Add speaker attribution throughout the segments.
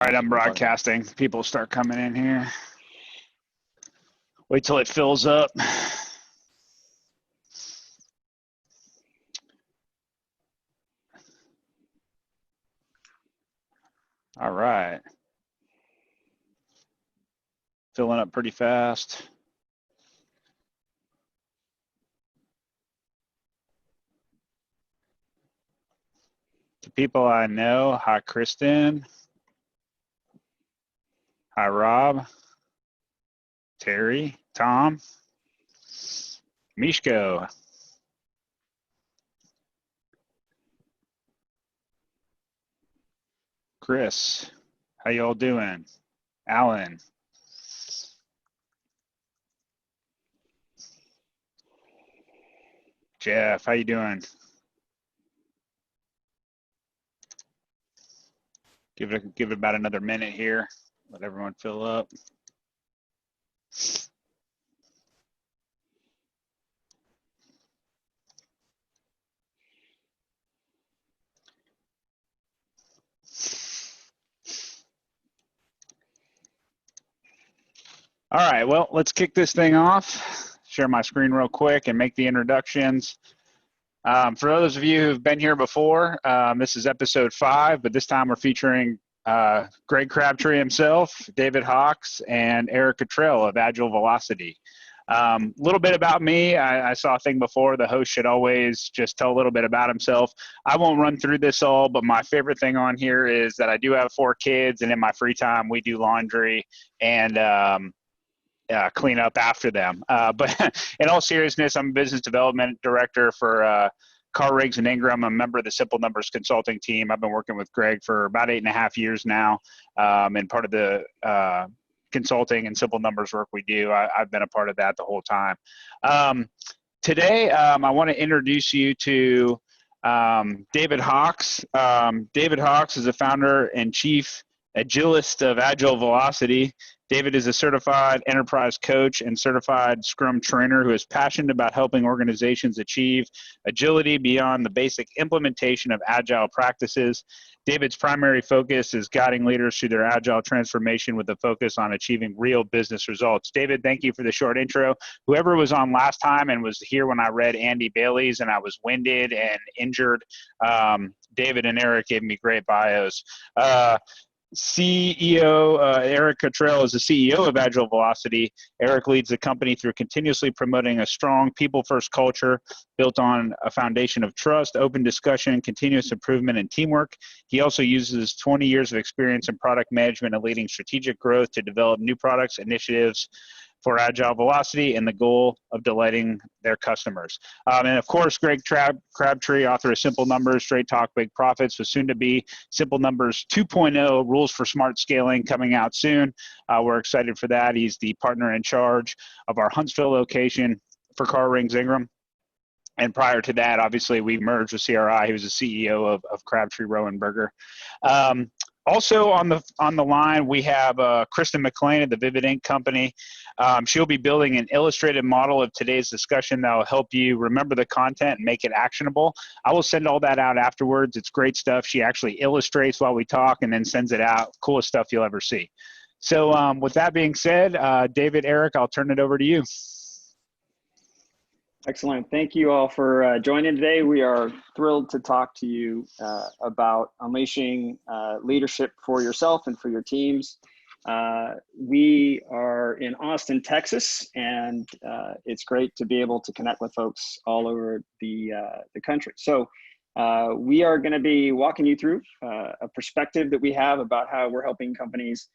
Speaker 1: All right, I'm broadcasting. People start coming in here. Wait till it fills up. All right. Filling up pretty fast. The people I know, hi, Kristen. Hi, Rob. Terry, Tom, Mishko. Chris, how y'all doing? Alan. Jeff, how you doing? Give it about another minute here. Let everyone fill up. All right, well, let's kick this thing off. Share my screen real quick and make the introductions. For those of you who've been here before, this is episode 5, but this time we're featuring Greg Crabtree himself, David Hawks, and Erik Cottrell of Agile Velocity. A little bit about me. I saw a thing before, the host should always just tell a little bit about himself. I won't run through this all, but my favorite thing on here is that I do have 4 kids, and in my free time, we do laundry and clean up after them. But in all seriousness, I'm a business development director for Carr, Riggs & Ingram. I'm a member of the Simple Numbers consulting team. I've been working with Greg for about 8.5 years now, and part of the consulting and simple numbers work we do, I've been a part of that the whole time. Today, I want to introduce you to David Hawks. David Hawks is the founder and chief agilist of Agile Velocity. David is a certified enterprise coach and certified Scrum trainer who is passionate about helping organizations achieve agility beyond the basic implementation of Agile practices. David's primary focus is guiding leaders through their Agile transformation with a focus on achieving real business results. David, thank you for the short intro. Whoever was on last time and was here when I read Andy Bailey's and I was winded and injured, David and Erik gave me great bios. CEO Erik Cottrell is the CEO of Agile Velocity. Erik leads the company through continuously promoting a strong people-first culture built on a foundation of trust, open discussion, continuous improvement, and teamwork. He also uses 20 years of experience in product management and leading strategic growth to develop new products, initiatives for Agile Velocity and the goal of delighting their customers. And of course, Greg Crabtree, author of Simple Numbers, Straight Talk, Big Profits, was soon to be Simple Numbers 2.0, Rules for Smart Scaling, coming out soon. We're excited for that. He's the partner in charge of our Huntsville location for Carr, Riggs & Ingram. And prior to that, obviously, we merged with CRI. He was the CEO of Crabtree, Rowan Berger. Also on the line, we have Kristen McLean at the Vivid Ink Company. She'll be building an illustrated model of today's discussion that will help you remember the content and make it actionable. I will send all that out afterwards. It's great stuff. She actually illustrates while we talk and then sends it out. Coolest stuff you'll ever see. So with that being said, David, Erik, I'll turn it over to you.
Speaker 2: Excellent. Thank you all for joining today. We are thrilled to talk to you about unleashing leadership for yourself and for your teams. We are in Austin, Texas, and it's great to be able to connect with folks all over the country. So we are going to be walking you through a perspective that we have about how we're helping companies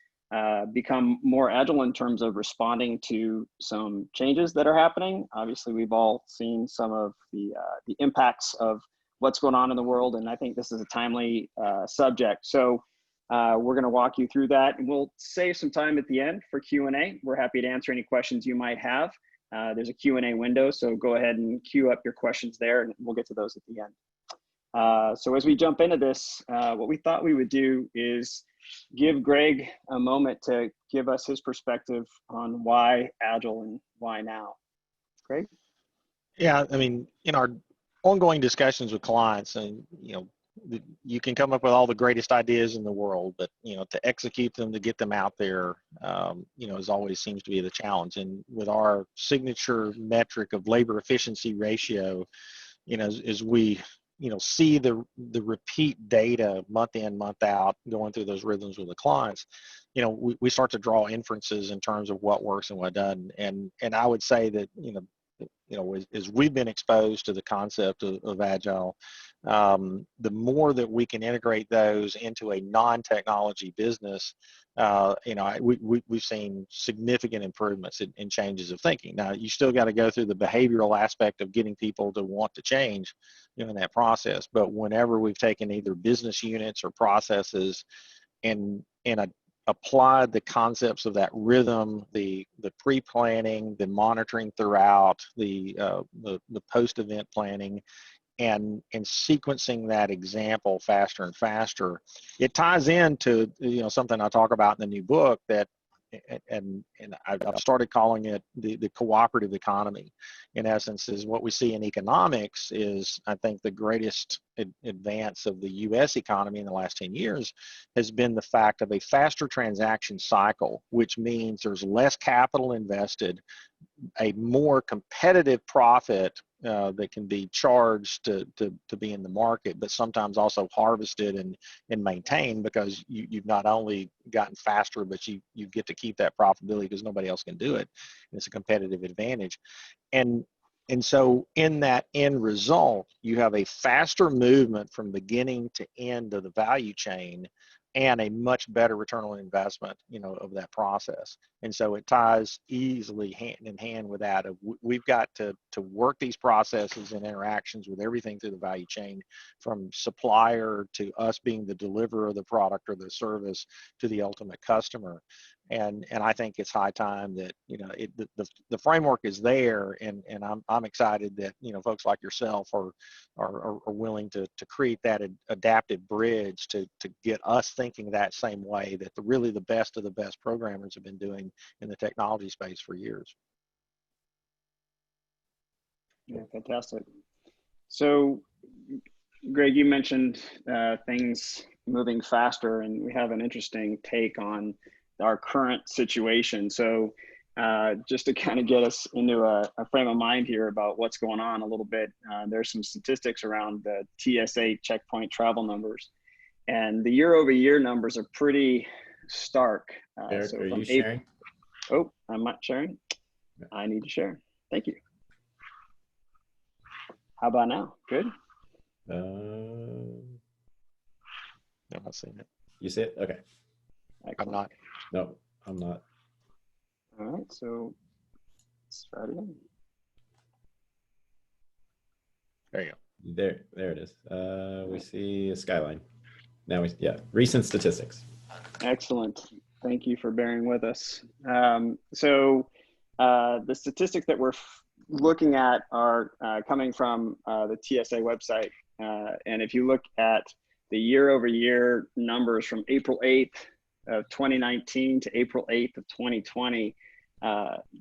Speaker 2: become more agile in terms of responding to some changes that are happening. Obviously, we've all seen some of the impacts of what's going on in the world, and I think this is a timely subject. So we're going to walk you through that, and we'll save some time at the end for Q&A. We're happy to answer any questions you might have. There's a Q&A window, so go ahead and queue up your questions there, and we'll get to those at the end. So as we jump into this, what we thought we would do is give Greg a moment to give us his perspective on why Agile and why now. Greg?
Speaker 3: Yeah, I mean, in our ongoing discussions with clients, and you can come up with all the greatest ideas in the world, but to execute them, to get them out there, is always seems to be the challenge. And with our signature metric of labor efficiency ratio, as we see the repeat data month in, month out, going through those rhythms with the clients, we start to draw inferences in terms of what works and what doesn't. And I would say that as we've been exposed to the concept of Agile, the more that we can integrate those into a non-technology business, we've seen significant improvements in changes of thinking. Now, you still got to go through the behavioral aspect of getting people to want to change in that process. But whenever we've taken either business units or processes and applied the concepts of that rhythm, the pre-planning, the monitoring throughout, the post-event planning, and sequencing that example faster and faster, it ties into something I talk about in the new book, that and I've started calling it the cooperative economy. In essence, is what we see in economics is, I think, the greatest advance of the U.S. economy in the last 10 years has been the fact of a faster transaction cycle, which means there's less capital invested, a more competitive profit that can be charged to be in the market, but sometimes also harvested and maintained, because you've not only gotten faster, but you get to keep that profitability because nobody else can do it. And it's a competitive advantage. And so in that end result, you have a faster movement from beginning to end of the value chain, and a much better return on investment, of that process. And so it ties easily hand in hand with that. We've got to work these processes and interactions with everything through the value chain, from supplier to us being the deliverer of the product or the service to the ultimate customer. And I think it's high time that the framework is there, and I'm excited that folks like yourself are willing to create that adaptive bridge to get us thinking that same way that really the best of the best programmers have been doing in the technology space for years.
Speaker 2: Yeah, fantastic. So, Greg, you mentioned things moving faster, and we have an interesting take on our current situation. So just to kind of get us into a frame of mind here about what's going on a little bit, there's some statistics around the TSA checkpoint travel numbers, and the year-over-year numbers are pretty stark.
Speaker 4: Erik,
Speaker 2: so
Speaker 4: are
Speaker 2: from
Speaker 4: you sharing?
Speaker 2: Oh, I'm not sharing. I need to share. Thank you. How about now? Good?
Speaker 3: I'm not seeing it.
Speaker 4: You see it? Okay.
Speaker 2: Excellent.
Speaker 3: I'm not.
Speaker 4: No, I'm not.
Speaker 2: All right, so let's try it again.
Speaker 3: There you go.
Speaker 4: There it is. We see a skyline. Now recent statistics.
Speaker 2: Excellent. Thank you for bearing with us. So the statistics that we're looking at are coming from the TSA website. And if you look at the year-over-year numbers from April 8th of 2019 to April 8th of 2020,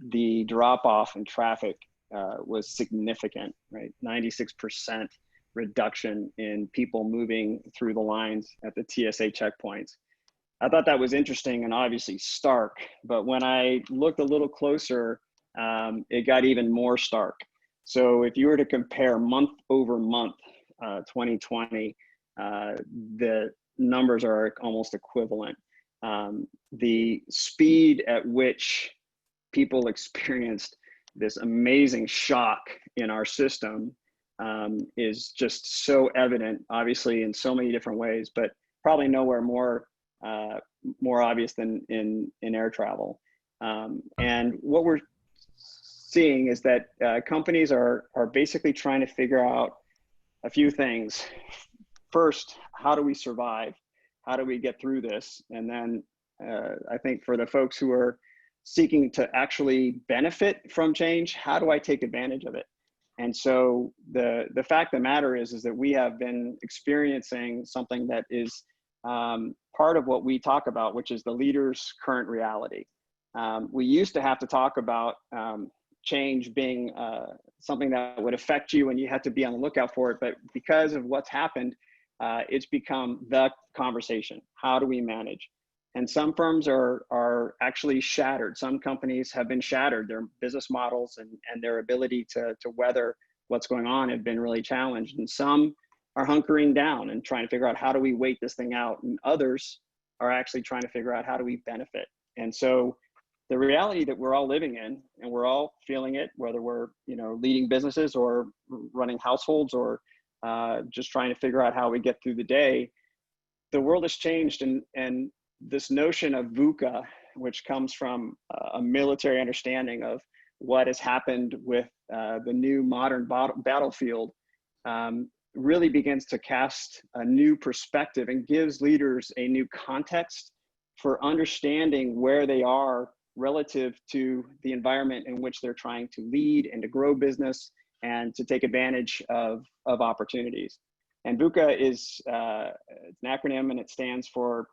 Speaker 2: the drop-off in traffic was significant, right? 96% reduction in people moving through the lines at the TSA checkpoints. I thought that was interesting and obviously stark, but when I looked a little closer, it got even more stark. So if you were to compare month over month, 2020, the numbers are almost equivalent. The speed at which people experienced this amazing shock in our system is just so evident, obviously in so many different ways, but probably nowhere more obvious than in air travel. And what we're seeing is that companies are basically trying to figure out a few things. First, how do we survive? How do we get through this? And then I think for the folks who are seeking to actually benefit from change, how do I take advantage of it? And so the fact of the matter is that we have been experiencing something that is part of what we talk about, which is the leader's current reality. We used to have to talk about change being something that would affect you and you had to be on the lookout for it. But because of what's happened, it's become the conversation. How do we manage? And some firms are actually shattered. Some companies have been shattered. Their business models and their ability to weather what's going on have been really challenged. And some are hunkering down and trying to figure out, how do we wait this thing out? And others are actually trying to figure out, how do we benefit? And so the reality that we're all living in, and we're all feeling it, whether we're leading businesses or running households or just trying to figure out how we get through the day, the world has changed. And this notion of VUCA, which comes from a military understanding of what has happened with the new modern battlefield, really begins to cast a new perspective and gives leaders a new context for understanding where they are relative to the environment in which they're trying to lead and to grow business and to take advantage of opportunities. And VUCA is it's an acronym, and it stands for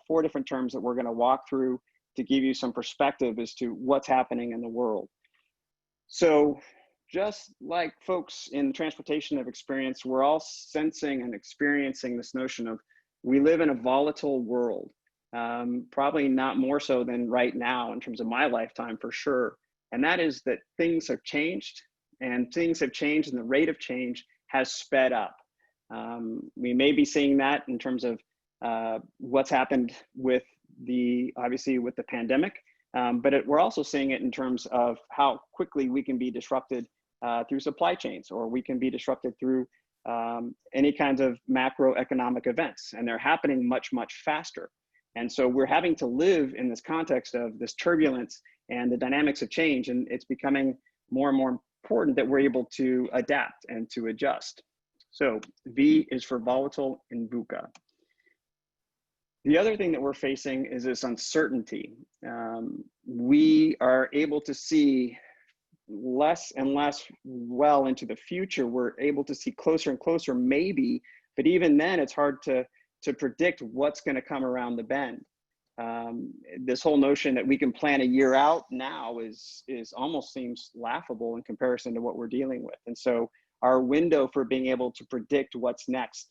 Speaker 2: 4 different terms that we're going to walk through to give you some perspective as to what's happening in the world. So just like folks in transportation have experienced, we're all sensing and experiencing this notion of, we live in a volatile world. Probably not more so than right now in terms of my lifetime, for sure. And that is that things have changed, and the rate of change has sped up. We may be seeing that in terms of what's happened with obviously with the pandemic, but we're also seeing it in terms of how quickly we can be disrupted through supply chains, or we can be disrupted through any kinds of macroeconomic events, and they're happening much, much faster. And so we're having to live in this context of this turbulence and the dynamics of change, and it's becoming more and more important that we're able to adapt and to adjust. So V is for volatile in VUCA. The other thing that we're facing is this uncertainty. We are able to see less and less well into the future. We're able to see closer and closer, maybe, but even then it's hard to predict what's going to come around the bend. This whole notion that we can plan a year out now is almost seems laughable in comparison to what we're dealing with. And so our window for being able to predict what's next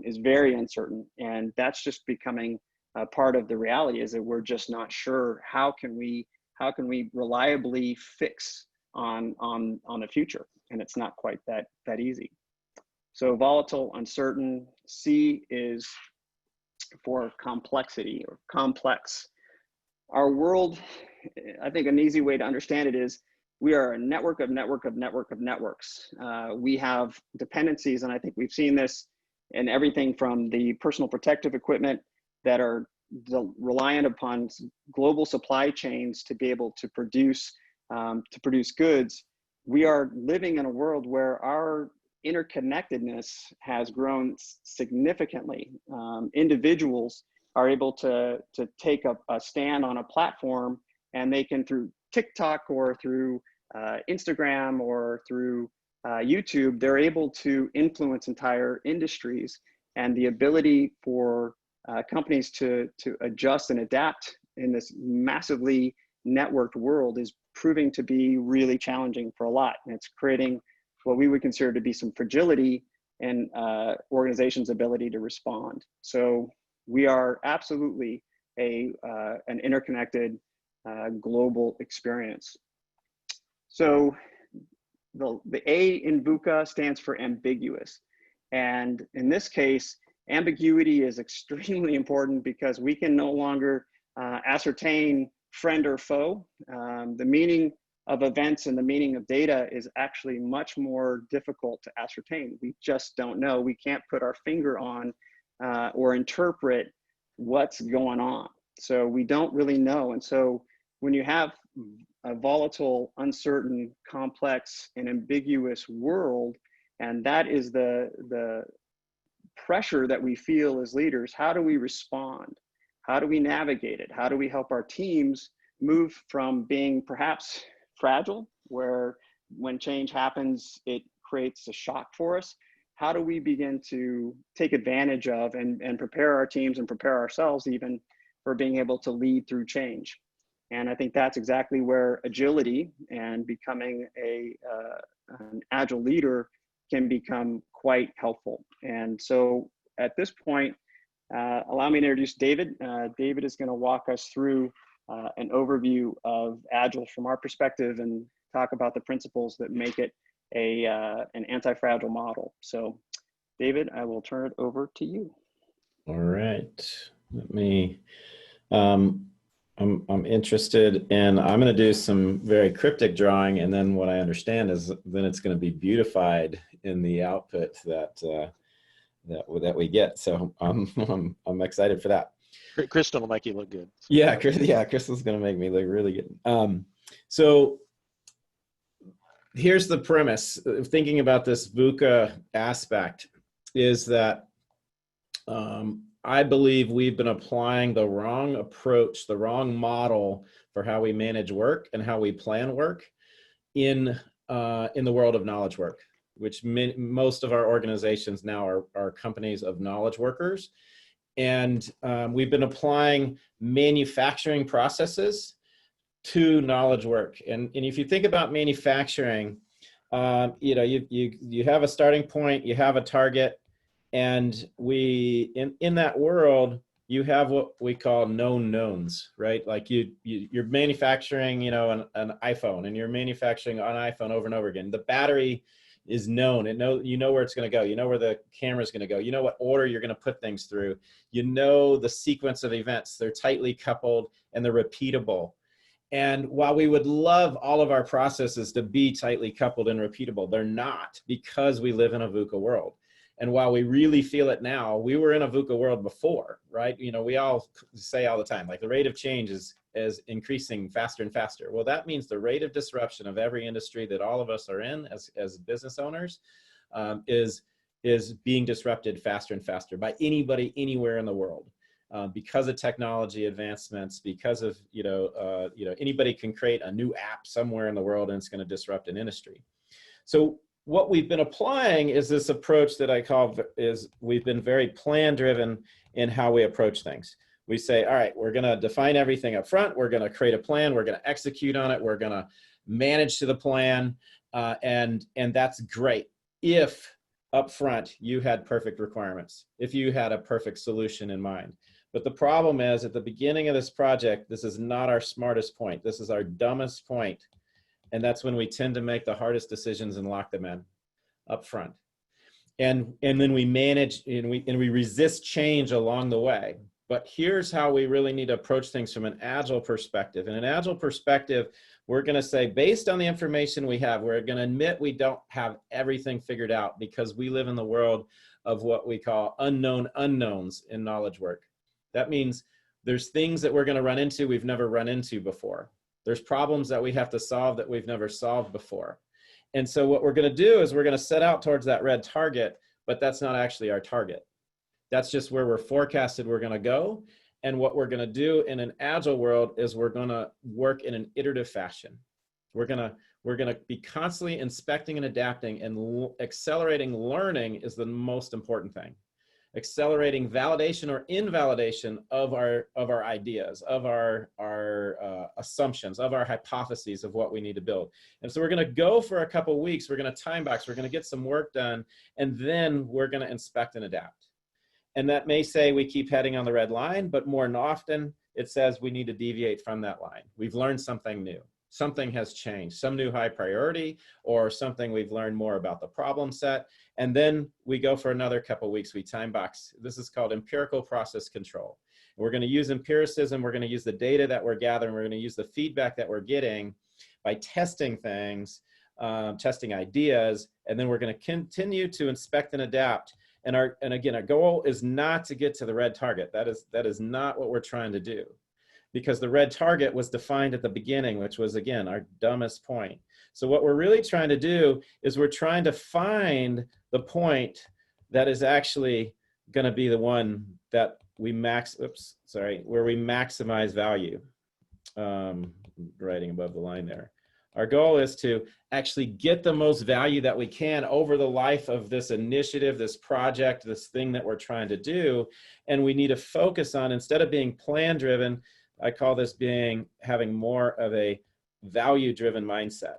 Speaker 2: is very uncertain. And that's just becoming a part of the reality, is that we're just not sure how can we reliably fix on the future. And it's not quite that easy. So volatile, uncertain. C is for complexity or complex. Our world, I think an easy way to understand it is, we are a network of networks. We have dependencies, and I think we've seen this in everything from the personal protective equipment that are reliant upon global supply chains to be able to produce goods. We are living in a world where our interconnectedness has grown significantly. Individuals are able to take a stand on a platform, and they can, through TikTok or through Instagram or through YouTube, they're able to influence entire industries. And the ability for companies to adjust and adapt in this massively networked world is proving to be really challenging for a lot. And it's creating what we would consider to be some fragility in organizations' ability to respond. So we are absolutely an interconnected global experience. So the A in VUCA stands for ambiguous. And in this case, ambiguity is extremely important, because we can no longer ascertain friend or foe. The meaning of events and the meaning of data is actually much more difficult to ascertain. We just don't know. We can't put our finger on or interpret what's going on. So we don't really know. And so when you have a volatile, uncertain, complex, and ambiguous world, and that is the pressure that we feel as leaders, how do we respond? How do we navigate it? How do we help our teams move from being perhaps fragile, where when change happens, it creates a shock for us? How do we begin to take advantage of and prepare our teams and prepare ourselves even for being able to lead through change? And I think that's exactly where agility and becoming an agile leader can become quite helpful. And so at this point, allow me to introduce David. David is going to walk us through an overview of Agile from our perspective and talk about the principles that make it an anti-fragile model. So David, I will turn it over to you.
Speaker 4: All right. Let me, I'm interested in, I'm going to do some very cryptic drawing, and then what I understand is then it's going to be beautified in the output that we get. So I'm excited for that.
Speaker 3: Kristen will make you look good.
Speaker 4: Yeah, Crystal's going to make me look really good. So here's the premise. Thinking about this VUCA aspect is that I believe we've been applying the wrong approach, the wrong model for how we manage work and how we plan work in the world of knowledge work, which most of our organizations now are companies of knowledge workers. And we've been applying manufacturing processes to knowledge work. And if you think about manufacturing, you have a starting point, you have a target, and in that world, you have what we call known knowns, right? Like you're manufacturing, an iPhone, and you're manufacturing an iPhone over and over again. The battery is known. You know where it's going to go. You know where the camera's going to go. You know what order you're going to put things through. You know the sequence of events. They're tightly coupled and they're repeatable. And while we would love all of our processes to be tightly coupled and repeatable, they're not, because we live in a VUCA world. And while we really feel it now, we were in a VUCA world before, right? We all say all the time, like the rate of change is increasing faster and faster. Well, that means the rate of disruption of every industry that all of us are in as business owners is being disrupted faster and faster by anybody anywhere in the world. Because of technology advancements, because of, anybody can create a new app somewhere in the world and it's going to disrupt an industry. So what we've been applying is this approach that I call we've been very plan driven in how we approach things. We say, all right, we're going to define everything up front. We're going to create a plan. We're going to execute on it. We're going to manage to the plan. And that's great if up front you had perfect requirements, if you had a perfect solution in mind. But the problem is, at the beginning of this project, this is not our smartest point. This is our dumbest point. And that's when we tend to make the hardest decisions and lock them in up front. And then we manage and we resist change along the way. But here's how we really need to approach things from an Agile perspective. In an Agile perspective, we're going to say, based on the information we have, we're going to admit we don't have everything figured out, because we live in the world of what we call unknown unknowns in knowledge work. That means there's things that we're going to run into we've never run into before. There's problems that we have to solve that we've never solved before. And so what we're going to do is we're going to set out towards that red target, but that's not actually our target. That's just where we're forecasted we're going to go. And what we're going to do in an Agile world is we're going to work in an iterative fashion. We're going to be constantly inspecting and adapting, and accelerating learning is the most important thing. Accelerating validation or invalidation of our ideas, of our assumptions, of our hypotheses of what we need to build. And so we're going to go for a couple of weeks. We're going to time box. We're going to get some work done, and then we're going to inspect and adapt. And that may say we keep heading on the red line, but more than often it says we need to deviate from that line. We've learned something new. Something has changed, some new high priority, or something we've learned more about the problem set. And then we go for another couple of weeks, we time box. This is called empirical process control. And we're going to use empiricism. We're going to use the data that we're gathering. We're going to use the feedback that we're getting by testing things, testing ideas, and then we're going to continue to inspect and adapt. And again, our goal is not to get to the red target. That is not what we're trying to do, because the red target was defined at the beginning, which was, again, our dumbest point. So what we're really trying to do is we're trying to find the point that is actually going to be the one that we where we maximize value. Writing above the line there. Our goal is to actually get the most value that we can over the life of this initiative, this project, this thing that we're trying to do. And we need to focus on, instead of being plan driven, I call this having more of a value driven mindset.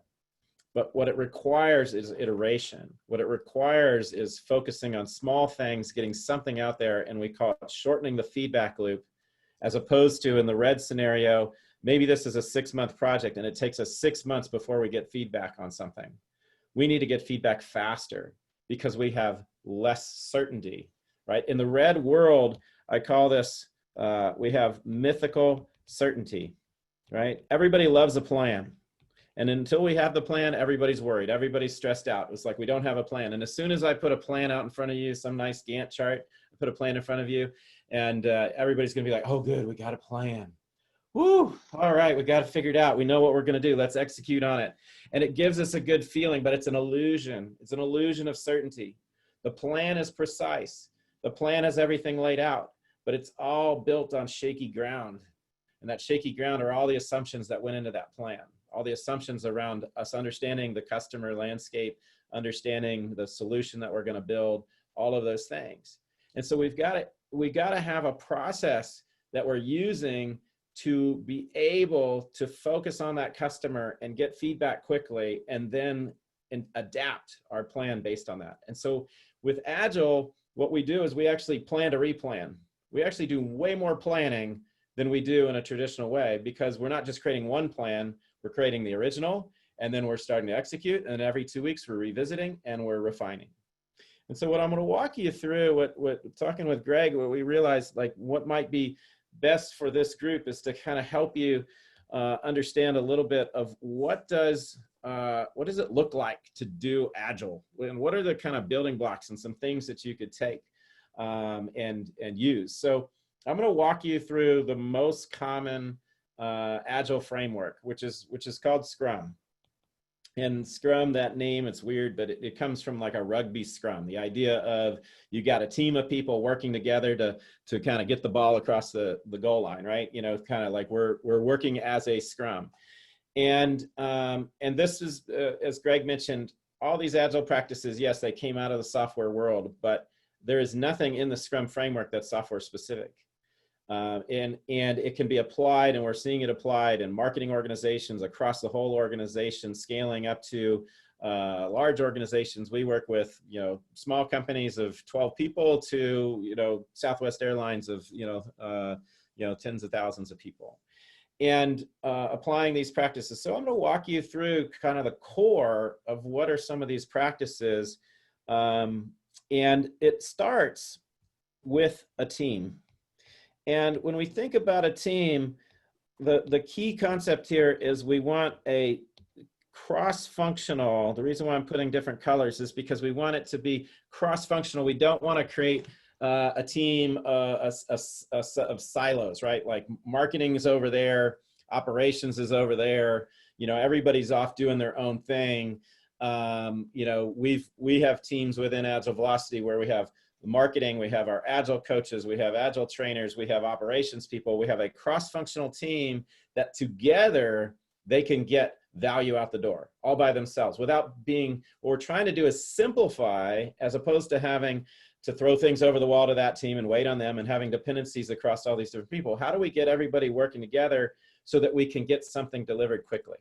Speaker 4: But what it requires is iteration. What it requires is focusing on small things, getting something out there, and we call it shortening the feedback loop, as opposed to in the red scenario, maybe this is a 6-month project and it takes us 6 months before we get feedback on something. We need to get feedback faster because we have less certainty, right? In the red world, I call this, we have mythical certainty, right? Everybody loves a plan. And until we have the plan, everybody's worried. Everybody's stressed out. It's like we don't have a plan. And as soon as I put a plan out in front of you, some nice Gantt chart, I put a plan in front of you, and everybody's going to be like, oh, good, we got a plan. Woo, all right, we got it figured out. We know what we're going to do. Let's execute on it. And it gives us a good feeling, but it's an illusion. It's an illusion of certainty. The plan is precise. The plan has everything laid out, but it's all built on shaky ground. And that shaky ground are all the assumptions that went into that plan. All the assumptions around us understanding the customer landscape, understanding the solution that we're going to build, all of those things. And so we got to have a process that we're using to be able to focus on that customer and get feedback quickly, and then adapt our plan based on that. And so with Agile, what we do is we actually plan to replan. We actually do way more planning than we do in a traditional way, because we're not just creating one plan, we're creating the original, and then we're starting to execute, and every 2 weeks we're revisiting and we're refining. And so what I'm going to walk you through, talking with Greg, what we realized, like what might be best for this group is to kind of help you understand a little bit of what does it look like to do Agile, and what are the kind of building blocks and some things that you could take and use. So I'm going to walk you through the most common Agile framework, which is called Scrum. And Scrum, that name, it's weird, but it comes from like a rugby scrum. The idea of you got a team of people working together to kind of get the ball across the goal line, right? You know, kind of like we're working as a scrum. And this is, as Greg mentioned, all these Agile practices, yes, they came out of the software world, but there is nothing in the Scrum framework that's software specific. And it can be applied, and we're seeing it applied in marketing organizations across the whole organization, scaling up to large organizations. We work with, small companies of 12 people to, Southwest Airlines of, tens of thousands of people, and applying these practices. So I'm going to walk you through kind of the core of what are some of these practices. And it starts with a team. And when we think about a team, the key concept here is we want a cross-functional. The reason why I'm putting different colors is because we want it to be cross-functional. We don't want to create a team, a of silos, right? Like marketing is over there, operations is over there. Everybody's off doing their own thing. We have teams within Agile Velocity where we have marketing, we have our Agile coaches, we have Agile trainers, we have operations people, we have a cross-functional team that together they can get value out the door all by themselves without being, what we're trying to do is simplify, as opposed to having to throw things over the wall to that team and wait on them and having dependencies across all these different people. How do we get everybody working together so that we can get something delivered quickly?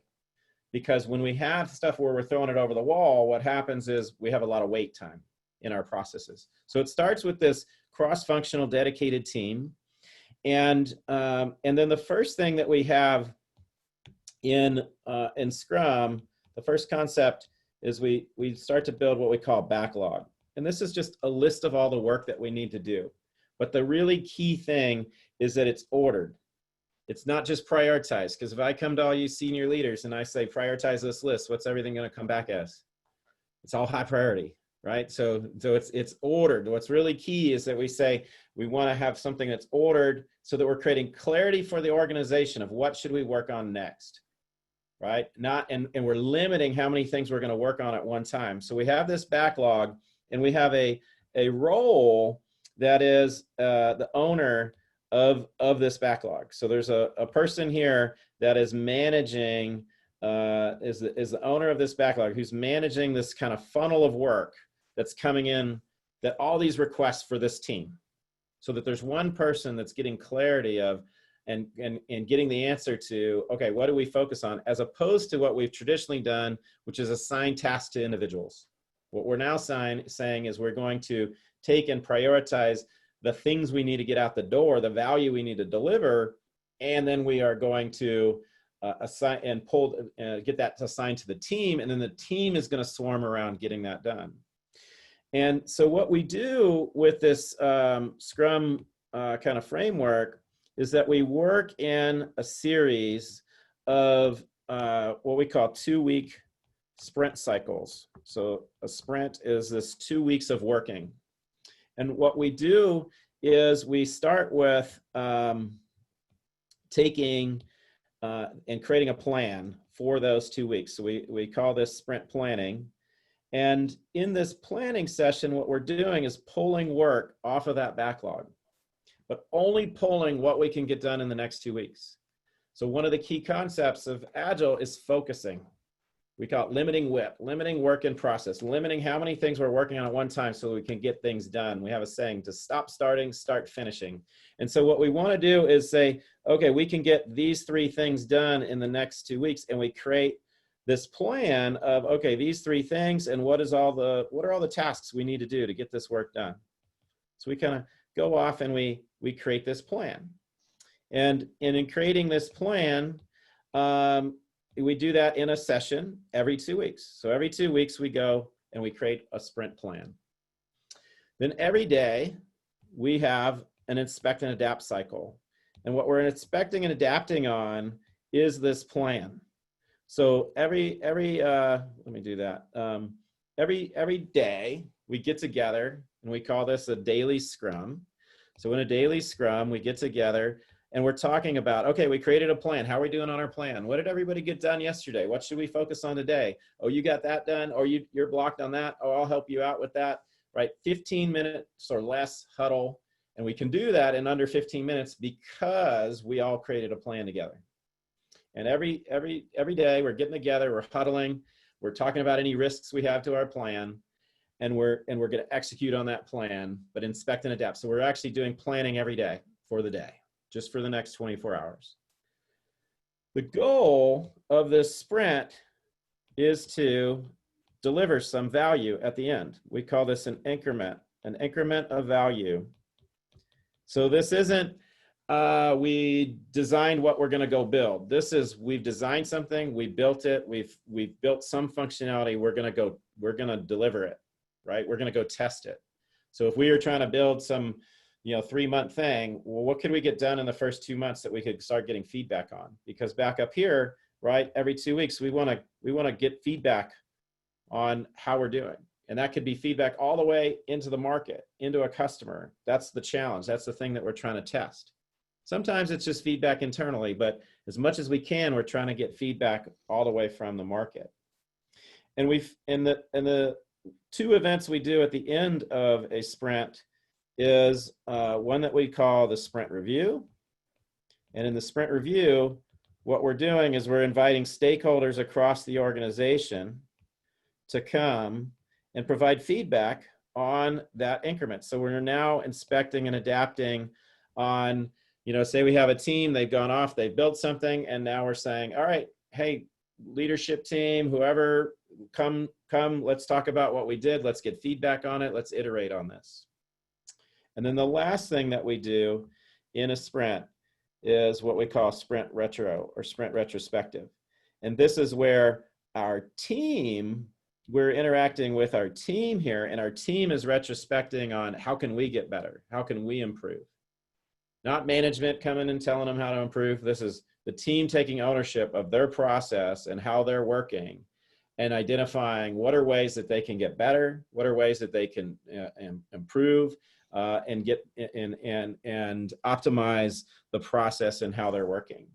Speaker 4: Because when we have stuff where we're throwing it over the wall, what happens is we have a lot of wait time in our processes. So it starts with this cross-functional dedicated team. And then the first thing that we have in Scrum, the first concept is we start to build what we call backlog. And this is just a list of all the work that we need to do. But the really key thing is that it's ordered. It's not just prioritized, because if I come to all you senior leaders and I say, prioritize this list, what's everything going to come back as? It's all high priority. Right? So it's ordered. What's really key is that we say we want to have something that's ordered so that we're creating clarity for the organization of what should we work on next, right? And we're limiting how many things we're going to work on at one time. So we have this backlog, and we have a role that is the owner of this backlog. So there's a person here that is managing, is the owner of this backlog, who's managing this kind of funnel of work that's coming in, that all these requests for this team, so that there's one person that's getting clarity of, and getting the answer to, okay, what do we focus on, as opposed to what we've traditionally done, which is assign tasks to individuals. What we're now saying is we're going to take and prioritize the things we need to get out the door, the value we need to deliver, and then we are going to assign and get that assigned to the team, and then the team is going to swarm around getting that done. And so what we do with this Scrum kind of framework is that we work in a series of what we call 2-week sprint cycles. So a sprint is this 2 weeks of working. And what we do is we start with taking and creating a plan for those 2 weeks. So we call this sprint planning. And in this planning session, what we're doing is pulling work off of that backlog, but only pulling what we can get done in the next 2 weeks. So one of the key concepts of Agile is focusing. We call it limiting WIP, limiting work in process, limiting how many things we're working on at one time so we can get things done. We have a saying, to stop starting, start finishing. And so what we want to do is say, okay, we can get these 3 things done in the next 2 weeks, and we create this plan of, okay, these 3 things, and what are all the tasks we need to do to get this work done. So we kind of go off and we create this plan. And in creating this plan, we do that in a session every 2 weeks. So every 2 weeks we go and we create a sprint plan. Then every day we have an inspect and adapt cycle. And what we're inspecting and adapting on is this plan. So every day we get together, and we call this a daily scrum. So in a daily scrum, we get together and we're talking about, okay, we created a plan. How are we doing on our plan? What did everybody get done yesterday? What should we focus on today? Oh, you got that done? Or you're blocked on that? Oh, I'll help you out with that, right? 15 minutes or less huddle. And we can do that in under 15 minutes because we all created a plan together. And every day we're getting together, we're huddling, we're talking about any risks we have to our plan, and we're going to execute on that plan, but inspect and adapt. So we're actually doing planning every day for the day, just for the next 24 hours. The goal of this sprint is to deliver some value at the end. We call this an increment of value. So this isn't we designed what we're going to go build. This is, we've designed something, we built it, we've built some functionality, we're going to deliver it, right? We're going to go test it. So if we were trying to build some 3-month thing, well, what could we get done in the first 2 months that we could start getting feedback on? Because back up here, right, every 2 weeks we want to get feedback on how we're doing. And that could be feedback all the way into the market, into a customer. That's the challenge. That's the thing that we're trying to test. Sometimes it's just feedback internally, but as much as we can, we're trying to get feedback all the way from the market. And in the 2 events we do at the end of a sprint is one that we call the sprint review. And in the sprint review, what we're doing is we're inviting stakeholders across the organization to come and provide feedback on that increment. So we're now inspecting and adapting on, say we have a team, they've gone off, they've built something, and now we're saying, all right, hey, leadership team, whoever, come, let's talk about what we did, let's get feedback on it, let's iterate on this. And then the last thing that we do in a sprint is what we call sprint retro or sprint retrospective. And this is where we're interacting with our team here, and our team is retrospecting on how can we get better? How can we improve? Not management coming and telling them how to improve. This is the team taking ownership of their process and how they're working, and identifying what are ways that they can get better, what are ways that they can improve and get and optimize the process and how they're working.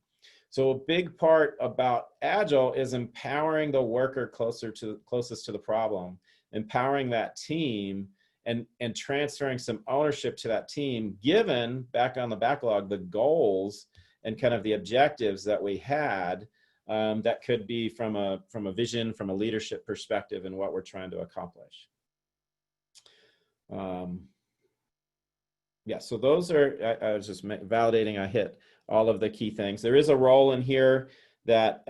Speaker 4: So a big part about Agile is empowering the worker closest to the problem, empowering that team, and transferring some ownership to that team, given, back on the backlog, the goals and kind of the objectives that we had that could be from a vision, from a leadership perspective, and what we're trying to accomplish. Yeah, so those are, I was just validating I hit all of the key things. There is a role in here that,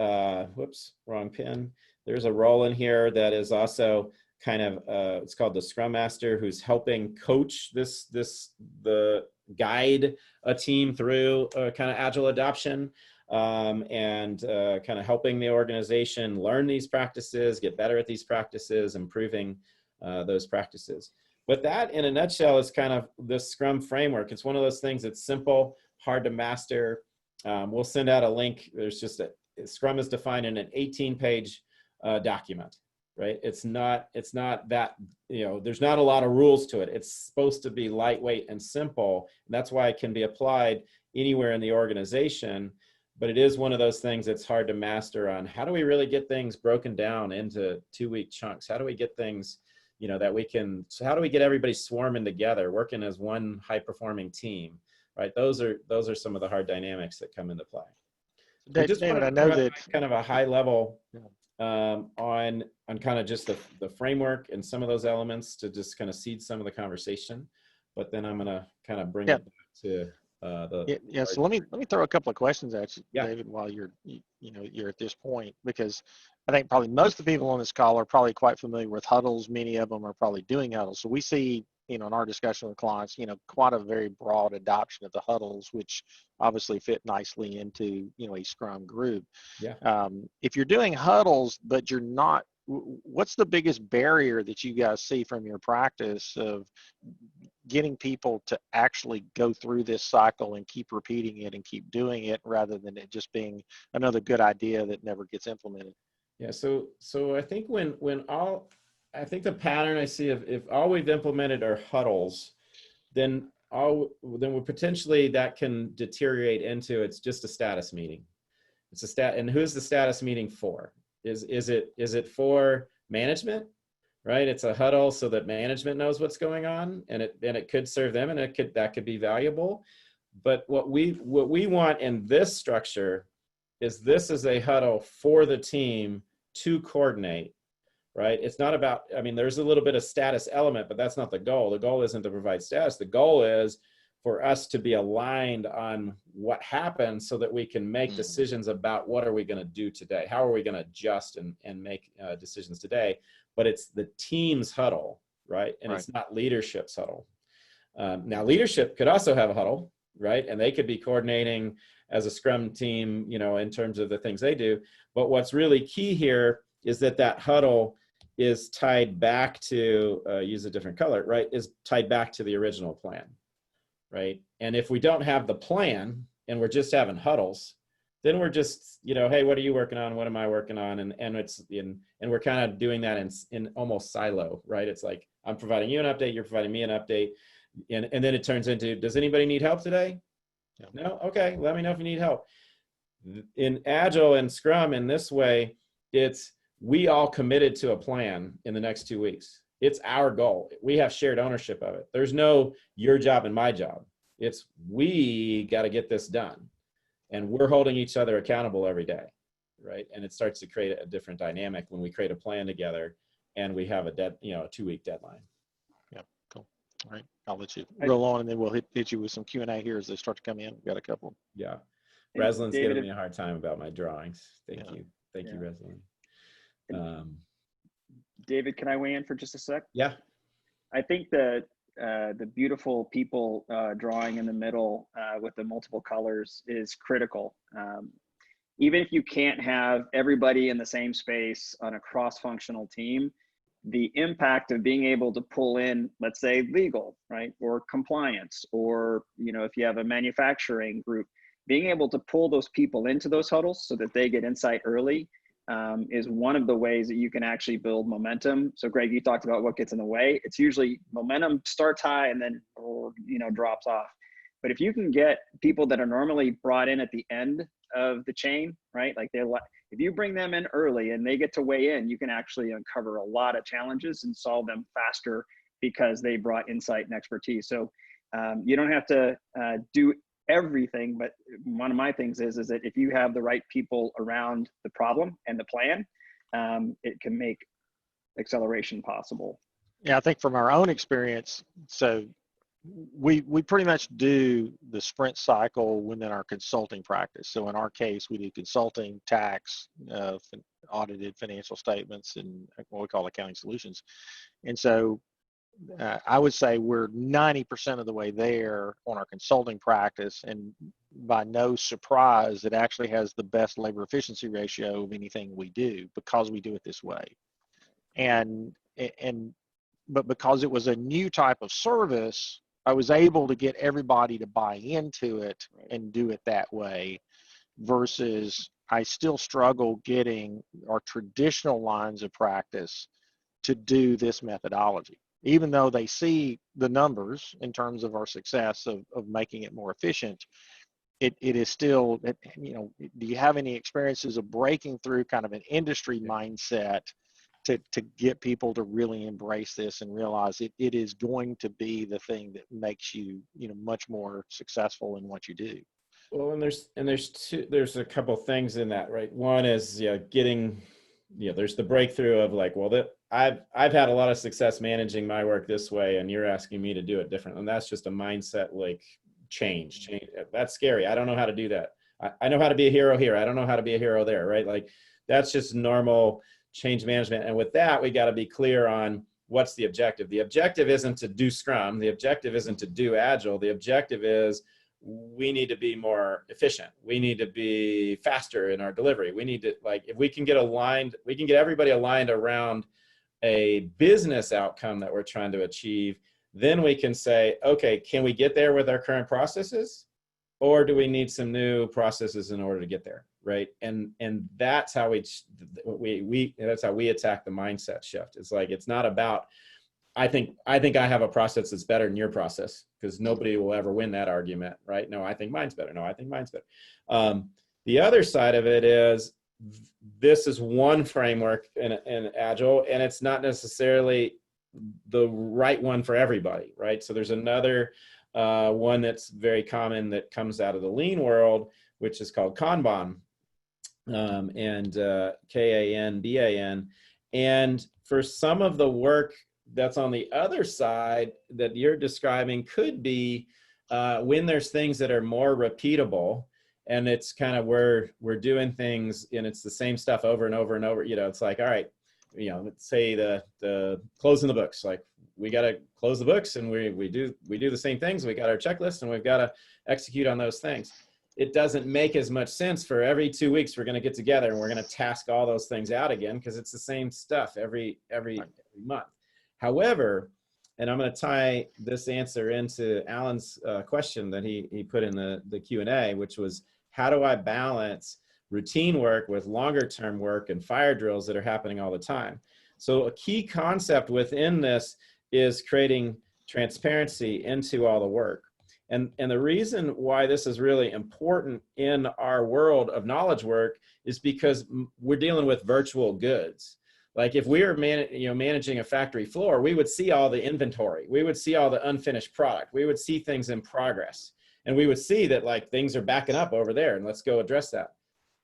Speaker 4: whoops, wrong pin. There's a role in here that is also kind of, it's called the Scrum Master, who's helping coach the guide a team through kind of Agile adoption, and kind of helping the organization learn these practices, get better at these practices, improving those practices. But that, in a nutshell, is kind of the Scrum framework. It's one of those things that's simple, hard to master. We'll send out a link. There's just Scrum is defined in an 18-page document, right? It's not that, there's not a lot of rules to it. It's supposed to be lightweight and simple. And that's why it can be applied anywhere in the organization. But it is one of those things that's hard to master on how do we really get things broken down into 2-week chunks? How do we get things, so how do we get everybody swarming together, working as one high-performing team, right? Those are some of the hard dynamics that come into play.
Speaker 3: David, I know that
Speaker 4: kind of a high level on kind of just the framework and some of those elements to just kind of seed some of the conversation, but then I'm going to kind of bring it back to
Speaker 3: So let me throw a couple of questions at you,
Speaker 4: Yeah.
Speaker 3: David, while you're at this point, because I think probably most of the people on this call are probably quite familiar with huddles. Many of them are probably doing huddles. So we see, in our discussion with clients, quite a very broad adoption of the huddles, which obviously fit nicely into, a Scrum group.
Speaker 4: Yeah.
Speaker 3: If you're doing huddles, but you're not, what's the biggest barrier that you guys see from your practice of getting people to actually go through this cycle and keep repeating it and keep doing it, rather than it just being another good idea that never gets implemented?
Speaker 4: Yeah. So I think I think the pattern I see, if all we've implemented are huddles, then we potentially that can deteriorate into it's just a status meeting. It's and who's the status meeting for? Is it for management? Right? It's a huddle so that management knows what's going on, and it could serve them, and that could be valuable. But what we want in this structure is this is a huddle for the team to coordinate, right? It's not about, there's a little bit of status element, but that's not the goal. The goal isn't to provide status. The goal is for us to be aligned on what happened so that we can make decisions about what are we going to do today? How are we going to adjust and make decisions today? But it's the team's huddle, right? And It's not leadership's huddle. Now, leadership could also have a huddle, right? And they could be coordinating as a Scrum team, in terms of the things they do. But what's really key here is that huddle is tied back to, use a different color, right? Is tied back to the original plan, right? And if we don't have the plan and we're just having huddles, then we're just, hey, what are you working on? What am I working on? And we're kind of doing that in almost silo, right? It's like, I'm providing you an update, you're providing me an update. And then it turns into, does anybody need help today? Yeah. No? Okay, let me know if you need help. In Agile and Scrum, in this way, it's we all committed to a plan in the next 2 weeks. It's our goal. We have shared ownership of it. There's no your job and my job. It's we got to get this done. And we're holding each other accountable every day, right? And it starts to create a different dynamic when we create a plan together and we have a 2-week deadline.
Speaker 3: Yeah, cool. All right, I'll let you roll on, and then we'll hit you with some Q&A here as they start to come in. We've got a couple.
Speaker 4: Yeah. Reslin's giving me a hard time about my drawings. Thank you, Reslin.
Speaker 2: David, can I weigh in for just a sec?
Speaker 4: Yeah.
Speaker 2: I think the beautiful people drawing in the middle with the multiple colors is critical. Even if you can't have everybody in the same space on a cross-functional team, the impact of being able to pull in, let's say, legal, right, or compliance, or if you have a manufacturing group, being able to pull those people into those huddles so that they get insight early is one of the ways that you can actually build momentum. So Greg, you talked about what gets in the way. It's usually momentum starts high and then drops off. But if you can get people that are normally brought in at the end of the chain, right? Like if you bring them in early and they get to weigh in, you can actually uncover a lot of challenges and solve them faster because they brought insight and expertise. So you don't have to do everything, but one of my things is that if you have the right people around the problem and the plan, it can make acceleration possible.
Speaker 3: Yeah, I think from our own experience, so we pretty much do the sprint cycle within our consulting practice. So in our case, we do consulting, tax, audited financial statements, and what we call accounting solutions. And so I would say we're 90% of the way there on our consulting practice, and by no surprise, it actually has the best labor efficiency ratio of anything we do because we do it this way. But because it was a new type of service, I was able to get everybody to buy into it and do it that way, versus I still struggle getting our traditional lines of practice to do this methodology. Even though they see the numbers in terms of our success of making it more efficient, it is still, do you have any experiences of breaking through kind of an industry mindset to get people to really embrace this and realize it is going to be the thing that makes you, much more successful in what you do?
Speaker 4: Well, and there's a couple things in that, right? One is there's the breakthrough of like, well, I've had a lot of success managing my work this way, and you're asking me to do it different. And that's just a mindset like change. That's scary. I don't know how to do that. I know how to be a hero here. I don't know how to be a hero there, right? Like that's just normal change management. And with that, we got to be clear on what's the objective. The objective isn't to do Scrum. The objective isn't to do Agile. The objective is we need to be more efficient. We need to be faster in our delivery. We need to, like, if we can get aligned, we can get everybody aligned around a business outcome that we're trying to achieve, then we can say, okay, can we get there with our current processes? Or do we need some new processes in order to get there, right? And that's how that's how we attack the mindset shift. It's like, it's not about, I think I have a process that's better than your process, because nobody will ever win that argument, right? No, I think mine's better. No, I think mine's better. The other side of it is, this is one framework in Agile, and it's not necessarily the right one for everybody, right? So there's another one that's very common that comes out of the lean world, which is called Kanban, and Kanban. And for some of the work that's on the other side that you're describing could be when there's things that are more repeatable, and it's kind of where we're doing things and it's the same stuff over and over and over. It's like, all right, let's say the closing the books, like we got to close the books, and we do the same things. We got our checklist, and we've got to execute on those things. It doesn't make as much sense for every 2 weeks we're going to get together and we're going to task all those things out again, because it's the same stuff every month. However, and I'm going to tie this answer into Alan's question that he put in the Q&A, which was, how do I balance routine work with longer term work and fire drills that are happening all the time? So a key concept within this is creating transparency into all the work. And the reason why this is really important in our world of knowledge work is because we're dealing with virtual goods. Like if we were managing a factory floor, we would see all the inventory. We would see all the unfinished product. We would see things in progress. And we would see that like things are backing up over there, and let's go address that.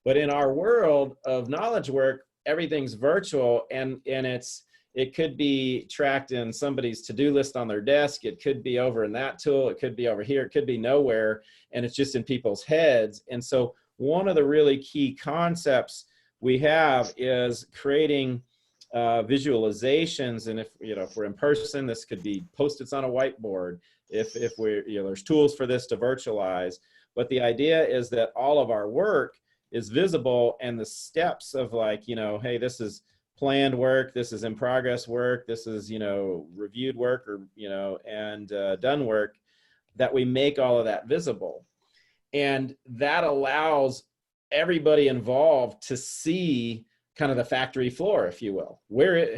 Speaker 4: But in our world of knowledge work, everything's virtual, and it could be tracked in somebody's to-do list on their desk. It could be over in that tool. It could be over here. It could be nowhere, and it's just in people's heads. And so one of the really key concepts we have is creating visualizations. And if we're in person, this could be Post-its on a whiteboard. If we're, there's tools for this to virtualize. But the idea is that all of our work is visible, and the steps of like, hey, this is planned work, this is in progress work, this is, reviewed work, or, and done work, that we make all of that visible. And that allows everybody involved to see kind of the factory floor, if you will.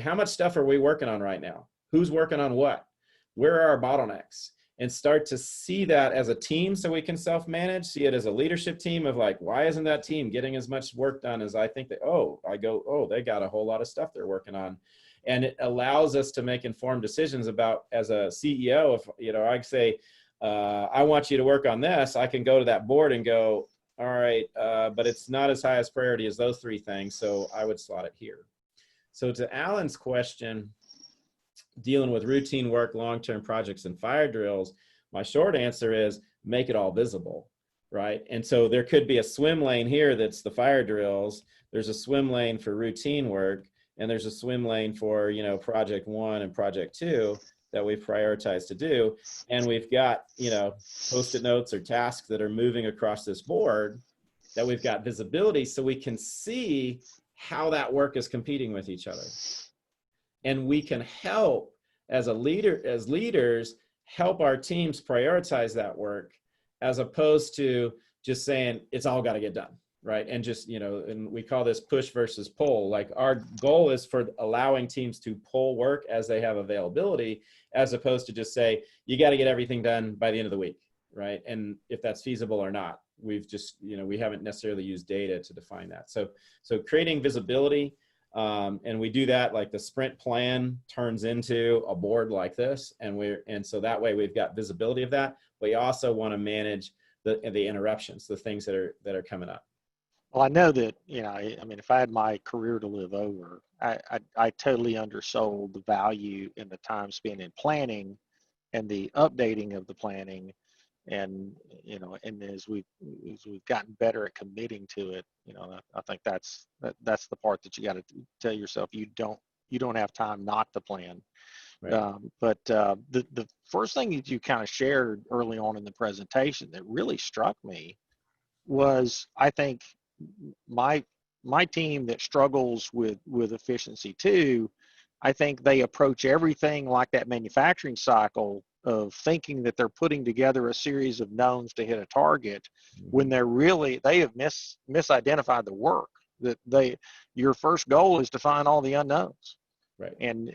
Speaker 4: How much stuff are we working on right now? Who's working on what? Where are our bottlenecks? And start to see that as a team, so we can self-manage, see it as a leadership team of like, why isn't that team getting as much work done as I think they, they got a whole lot of stuff they're working on. And it allows us to make informed decisions about, as a CEO, if, I say, I want you to work on this, I can go to that board and go, all right, but it's not as high as priority as those three things, so I would slot it here. So to Alan's question, dealing with routine work, long-term projects, and fire drills, My short answer is make it all visible, right? And so there could be a swim lane here that's the fire drills. There's a swim lane for routine work, and there's a swim lane for, you know, project 1 and project 2 that we've prioritized to do. And we've got, you know, post-it notes or tasks that are moving across this board that we've got visibility so we can see how that work is competing with each other. And we can help as leaders, help our teams prioritize that work, as opposed to just saying it's all got to get done, right? And just, you know, and we call this push versus pull. Like, our goal is for allowing teams to pull work as they have availability, as opposed to just say, you got to get everything done by the end of the week, right? And if that's feasible or not, we've just, you know, we haven't necessarily used data to define that. So creating visibility, and we do that, like the sprint plan turns into a board like this, and so that way we've got visibility of that. But you also want to manage the interruptions, the things that are coming up.
Speaker 3: Well, I know that, you know, I mean, if I had my career to live over, I totally undersold the value in the time spent in planning and the updating of the planning. And, you know, and as we've gotten better at committing to it, you know, I think that's the part that you got to tell yourself you don't have time not to plan. Right. But the first thing that you kind of shared early on in the presentation that really struck me was, I think, my team that struggles with efficiency too, I think they approach everything like that manufacturing cycle of thinking that they're putting together a series of knowns to hit a target, when they have misidentified the work. That your first goal is to find all the unknowns, right? And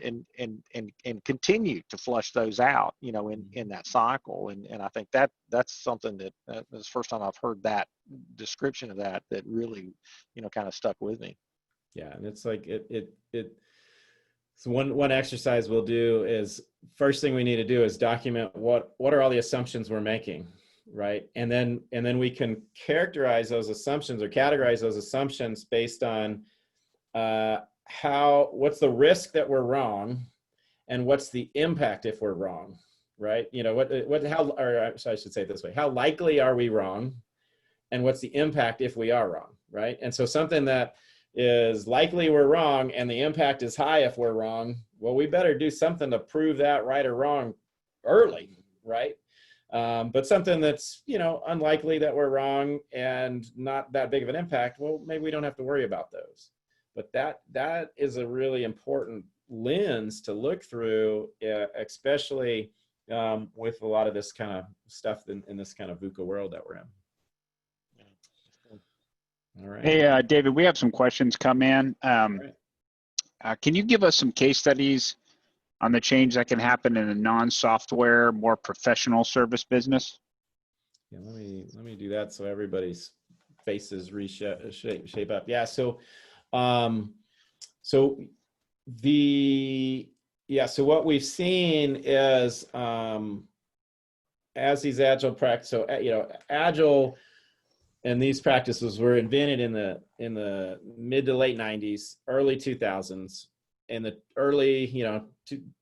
Speaker 3: continue to flush those out, you know, in that cycle. And I think that's something that's the first time I've heard that description of that really, you know, kind of stuck with me.
Speaker 4: Yeah, and it's like so one exercise we'll do is, first thing we need to do is document what are all the assumptions we're making, right? And then we can characterize those assumptions or categorize those assumptions based on what's the risk that we're wrong, and what's the impact if we're wrong, right? You know, I should say it this way: how likely are we wrong, and what's the impact if we are wrong, right? And so something that is likely we're wrong and the impact is high if we're wrong, well, we better do something to prove that right or wrong early, right? But something that's, you know, unlikely that we're wrong and not that big of an impact, well, maybe we don't have to worry about those. But that is a really important lens to look through, especially with a lot of this kind of stuff in this kind of VUCA world that we're in. All right.
Speaker 1: Hey, David, we have some questions come in. Can you give us some case studies on the change that can happen in a non-software, more professional service business?
Speaker 4: Yeah, let me do that so everybody's faces shape up. Yeah. So, so what we've seen is as these agile practices, so you know, agile. And these practices were invented in the mid to late 90s, early 2000s. In the early, you know,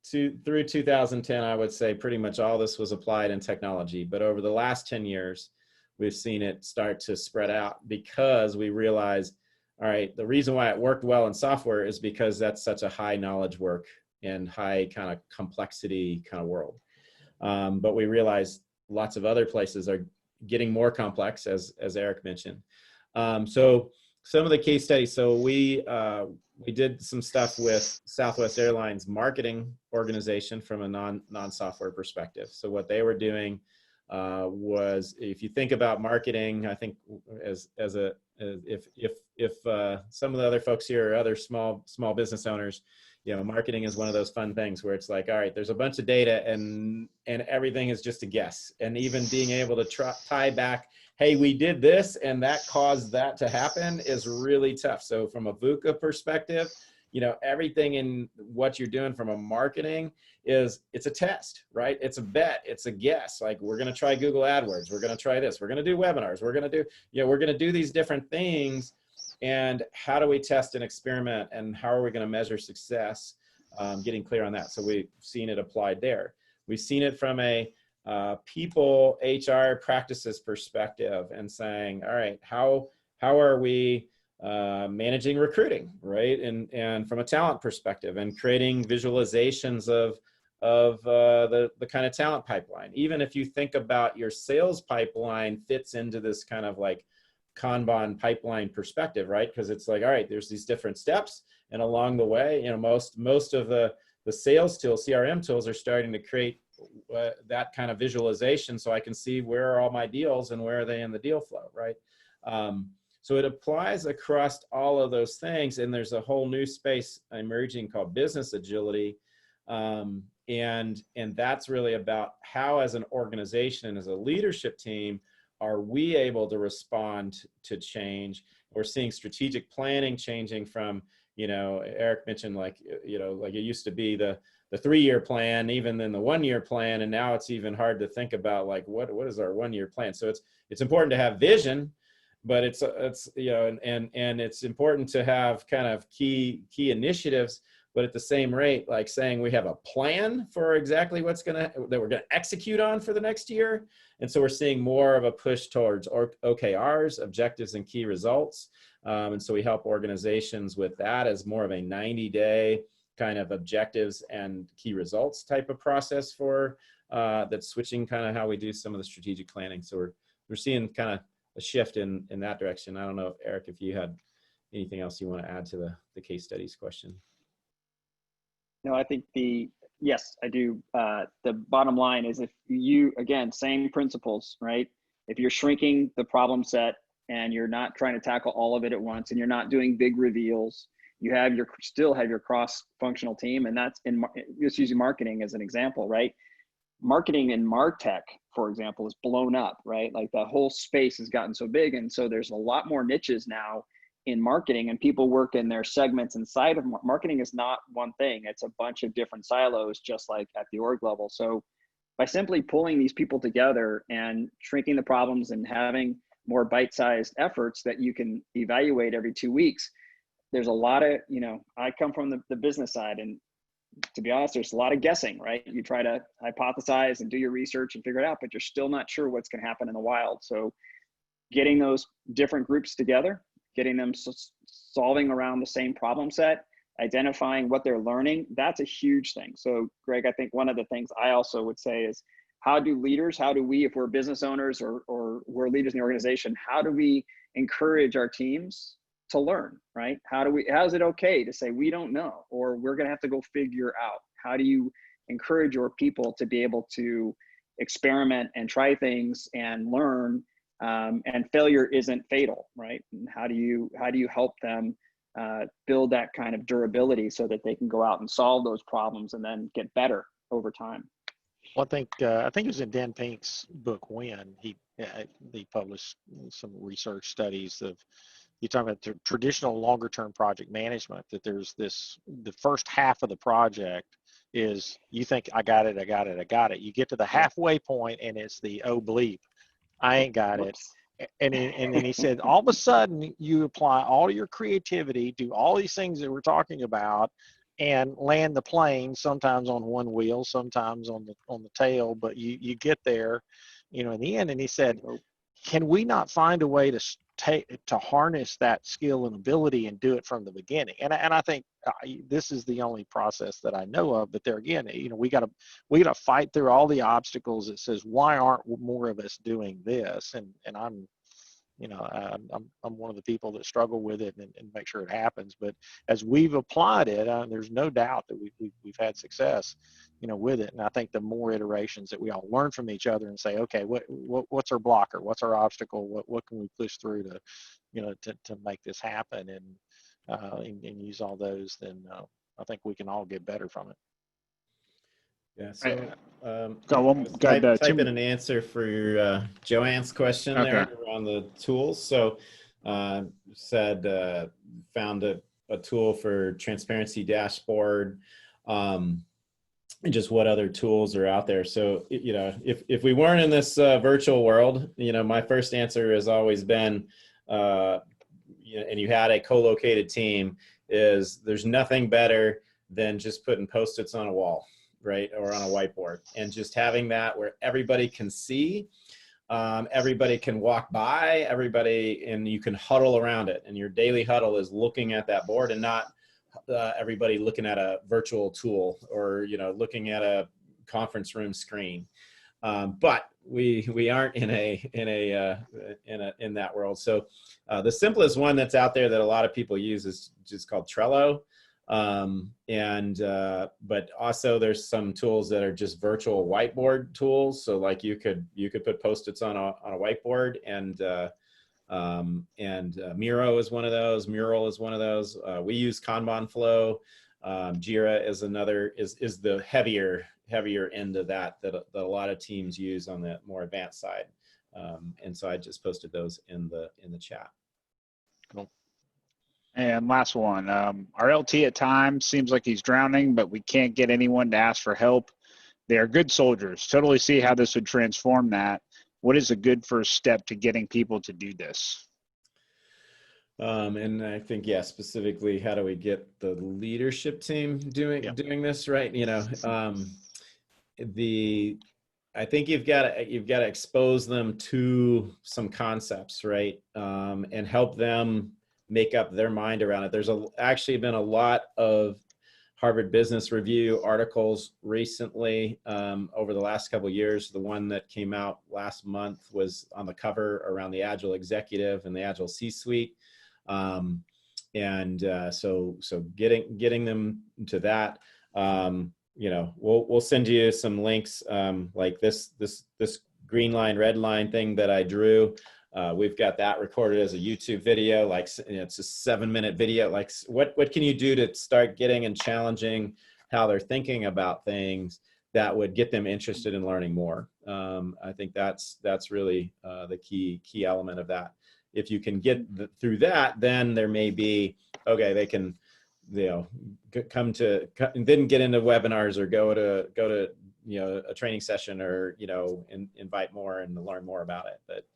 Speaker 4: through 2010, I would say pretty much all this was applied in technology. But over the last 10 years, we've seen it start to spread out, because we realized, all right, the reason why it worked well in software is because that's such a high knowledge work and high kind of complexity kind of world. But we realized lots of other places are getting more complex, as Erik mentioned. So some of the case studies. So we did some stuff with Southwest Airlines marketing organization from a non-software perspective. So what they were doing was, if you think about marketing, I think if some of the other folks here are other small business owners, you know, marketing is one of those fun things where it's like, all right, there's a bunch of data and everything is just a guess. And even being able to tie back, hey, we did this and that caused that to happen, is really tough. So from a VUCA perspective, you know, everything in what you're doing from a marketing it's a test, right? It's a bet, it's a guess. Like, we're going to try Google AdWords. We're going to try this. We're going to do webinars. We're going to do these different things. And how do we test and experiment, and how are we going to measure success? Getting clear on that. So we've seen it applied there. We've seen it from a people, HR practices perspective and saying, all right, how are we managing recruiting, right? And from a talent perspective, and creating visualizations of the kind of talent pipeline. Even if you think about your sales pipeline fits into this kind of like Kanban pipeline perspective, right? Because it's like, all right, there's these different steps, and along the way, you know, most of the sales tools, CRM tools, are starting to create that kind of visualization, so I can see where are all my deals and where are they in the deal flow, right? So it applies across all of those things, and there's a whole new space emerging called business agility, and that's really about how, as an organization and as a leadership team, are we able to respond to change. We're seeing strategic planning changing from, you know, Erik mentioned, like, you know, like it used to be the 3-year plan, even then the 1-year plan, and now it's even hard to think about like what is our 1-year plan. So it's important to have vision, but it's you know, and it's important to have kind of key initiatives, but at the same rate, like saying we have a plan for exactly that we're gonna execute on for the next year. And so we're seeing more of a push towards OKRs, objectives and key results. And so we help organizations with that as more of a 90-day kind of objectives and key results type of process for that's switching kind of how we do some of the strategic planning. So we're seeing kind of a shift in that direction. I don't know, Erik, if you had anything else you want to add to the case studies question.
Speaker 2: No, I think yes, I do. The bottom line is, if you, again, same principles, right? If you're shrinking the problem set and you're not trying to tackle all of it at once, and you're not doing big reveals, you still have your cross-functional team, and that's just using marketing as an example, right? Marketing in MarTech, for example, is blown up, right? Like the whole space has gotten so big, and so there's a lot more niches now in marketing, and people work in their segments inside of marketing. Is not one thing, it's a bunch of different silos, just like at the org level. So by simply pulling these people together and shrinking the problems and having more bite-sized efforts that you can evaluate every 2 weeks, there's a lot of, you know, I come from the business side, and to be honest, there's a lot of guessing, right? You try to hypothesize and do your research and figure it out, but you're still not sure what's going to happen in the wild. So getting those different groups together, getting them solving around the same problem set, identifying what they're learning, that's a huge thing. So Greg, I think one of the things I also would say is, how do we, if we're business owners or we're leaders in the organization, how do we encourage our teams to learn, right? How is it okay to say we don't know, or we're going to have to go figure out? How do you encourage your people to be able to experiment and try things and learn, and failure isn't fatal, right? And how do you help them build that kind of durability so that they can go out and solve those problems and then get better over time?
Speaker 3: Well, I think it was in Dan Pink's book, When he published some research studies of, you talk about the traditional longer term project management, that there's the first half of the project is, you think I got it. You get to the halfway point and it's the, oh bleep, I ain't got it. And then he said, all of a sudden you apply all your creativity, do all these things that we're talking about, and land the plane, sometimes on one wheel, sometimes on the tail, but you get there, you know, in the end. And he said, can we not find a way to harness that skill and ability and do it from the beginning? And I think this is the only process that I know of. But there again, you know, we got to fight through all the obstacles that says, why aren't more of us doing this? And I'm, you know, I'm one of the people that struggle with it and make sure it happens. But as we've applied it, there's no doubt that we've had success, you know, with it. And I think the more iterations that we all learn from each other and say, okay, what's our blocker? What's our obstacle? What can we push through to, you know, to make this happen, and use all those, then I think we can all get better from it.
Speaker 4: Yeah, so
Speaker 1: Type
Speaker 4: in an answer for your Joanne's question there around the tools. So found a tool for transparency dashboard, and just what other tools are out there. So, you know, if we weren't in this virtual world, you know, my first answer has always been, you know, and you had a co-located team, is there's nothing better than just putting Post-its on a wall, right? Or on a whiteboard, and just having that where everybody can see, everybody can walk by, and you can huddle around it. And your daily huddle is looking at that board and not everybody looking at a virtual tool or, you know, looking at a conference room screen. But we aren't in that world. So the simplest one that's out there that a lot of people use is just called Trello. But also there's some tools that are just virtual whiteboard tools. So like you could put Post-its on a whiteboard, and Miro is one of those. Mural is one of those. We use Kanban flow. Jira is another, is the heavier end of that a lot of teams use on the more advanced side. And so I just posted those in the chat.
Speaker 1: Cool. And last one, our LT at times seems like he's drowning, but we can't get anyone to ask for help. They are good soldiers. Totally see how this would transform that. What is a good first step to getting people to do this?
Speaker 4: And I think, yeah, specifically, how do we get the leadership team doing this, right? You know, I think you've got to expose them to some concepts, right? And help them make up their mind around it. There's actually been a lot of Harvard Business Review articles recently over the last couple of years. The one that came out last month was on the cover around the Agile executive and the Agile C-suite. So getting them to that, you know, we'll send you some links, like this green line, red line thing that I drew. We've got that recorded as a YouTube video, like, you know, it's a 7-minute video. Like, what can you do to start getting and challenging how they're thinking about things that would get them interested in learning more? I think that's really the key element of that. If you can get through that, then there may be, okay, they can, you know, then get into webinars or go to you know, a training session, or, you know, invite more and learn more about it. But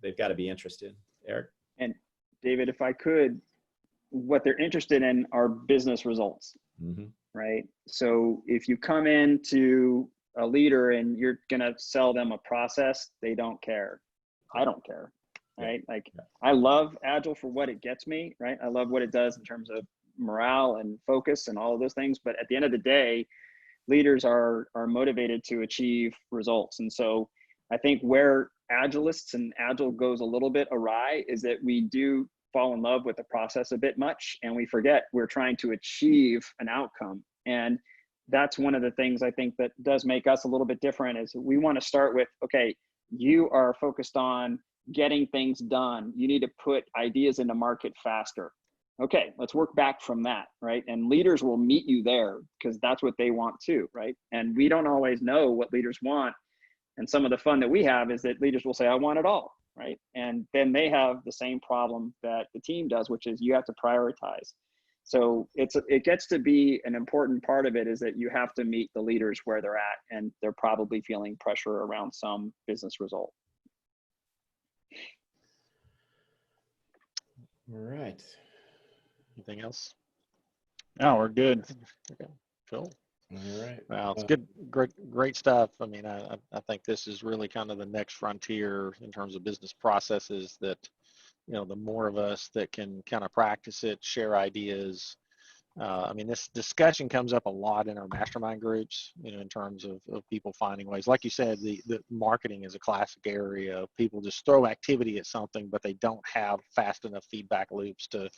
Speaker 4: they've got to be interested. Eric?
Speaker 2: And David, if I could, what they're interested in are business results, right? So if you come into a leader and you're going to sell them a process, they don't care. I don't care, right? Like, I love Agile for what it gets me, right? I love what it does in terms of morale and focus and all of those things. But at the end of the day, leaders are motivated to achieve results. And so I think where Agilists and Agile goes a little bit awry is that we do fall in love with the process a bit much, and we forget we're trying to achieve an outcome. And that's one of the things I think that does make us a little bit different, is we want to start with, okay, you are focused on getting things done. You need to put ideas into market faster. Okay, let's work back from that, right? And leaders will meet you there because that's what they want too, right? And we don't always know what leaders want. And some of the fun that we have is that leaders will say, I want it all, right? And then they have the same problem that the team does, which is you have to prioritize. So it gets to be an important part of it, is that you have to meet the leaders where they're at, and they're probably feeling pressure around some business result.
Speaker 4: All right.
Speaker 3: Anything else?
Speaker 1: No, we're good.
Speaker 3: Okay, cool.
Speaker 4: All right.
Speaker 3: Wow, it's good, great stuff. I mean, I think this is really kind of the next frontier in terms of business processes, that, you know, the more of us that can kind of practice it, share ideas. I mean, this discussion comes up a lot in our mastermind groups, you know, in terms of people finding ways. Like you said, the marketing is a classic area of people just throw activity at something, but they don't have fast enough feedback loops to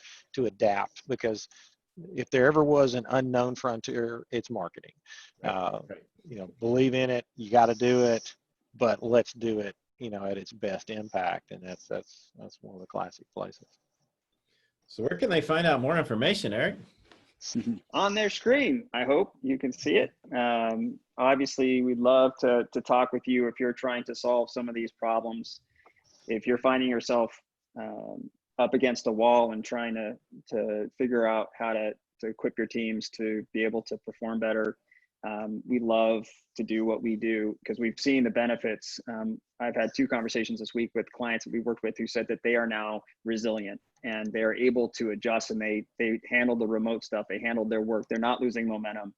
Speaker 3: adapt, because if there ever was an unknown frontier, it's marketing.
Speaker 4: Right.
Speaker 3: You know, believe in it, you got to do it, but let's do it, you know, at its best impact. And that's one of the classic places.
Speaker 4: So where can they find out more information, Eric?
Speaker 2: On their screen, I hope you can see it. Obviously, we'd love to talk with you if you're trying to solve some of these problems. If you're finding yourself up against a wall and trying to figure out how to equip your teams to be able to perform better, we love to do what we do because we've seen the benefits. I've had 2 conversations this week with clients that we worked with who said that they are now resilient and they're able to adjust, and they handled the remote stuff. They handled their work. They're not losing momentum.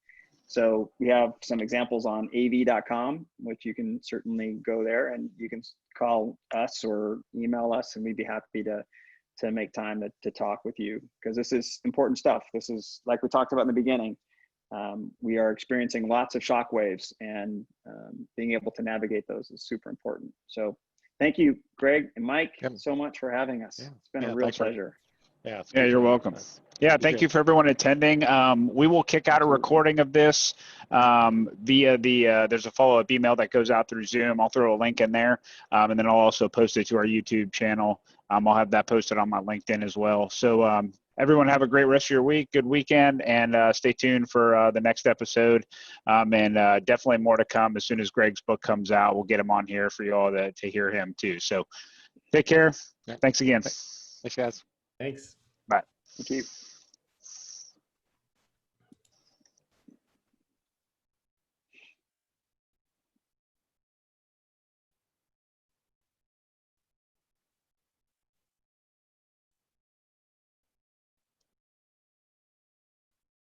Speaker 2: So we have some examples on av.com, which you can certainly go there, and you can call us or email us, and we'd be happy to make time to talk with you, because this is important stuff. This is, like we talked about in the beginning, we are experiencing lots of shock waves, and being able to navigate those is super important. So thank you, Greg and Mike, so much for having us. It's been a real pleasure.
Speaker 3: Yeah,
Speaker 1: you're welcome. Yeah, thank you for everyone attending. We will kick out a recording of this via there's a follow-up email that goes out through Zoom. I'll throw a link in there, and then I'll also post it to our YouTube channel. I'll have that posted on my LinkedIn as well. So everyone have a great rest of your week, good weekend, and stay tuned for the next episode. And definitely more to come. As soon as Greg's book comes out, we'll get him on here for you all to hear him too. So take care. Thanks again.
Speaker 3: Thanks, guys.
Speaker 4: Thanks.
Speaker 1: Bye.
Speaker 2: Thank you.